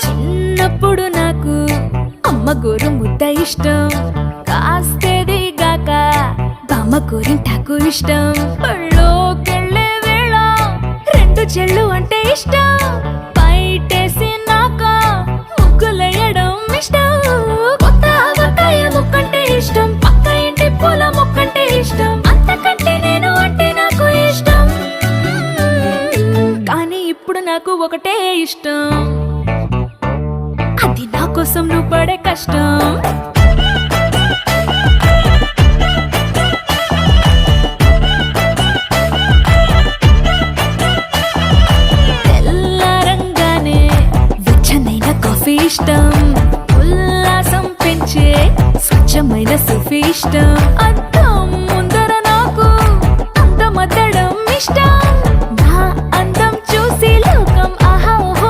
చిన్నప్పుడు నాకు అమ్మ గోరు ముద్ద ఇష్టం, కాస్తేది గాక బామ్మ గోరింటాకు ఇష్టం. పళ్ళోకెళ్ళే వేళ రెండు చెళ్ళు అంటే ఇష్టం, బయటేసి నాక ముగ్గులేయడం ఇష్టం. కొత్త ఆవకాయ ముక్కంటే ఇష్టం, పక్క ఇంటి పూల మొక్కంటే ఇష్టం, అంతకంటే నేను అంటే నాకు ఇష్టం. కానీ ఇప్పుడు నాకు ఒకటే ఇష్టం, అది నా కోసం నువ్వు పడే కష్టం. తెల్లారంగానే వెచ్చనైన కాఫీ ఇష్టం, ఉల్లాసం పెంచే స్వచ్ఛమైన సుఫీ ఇష్టం.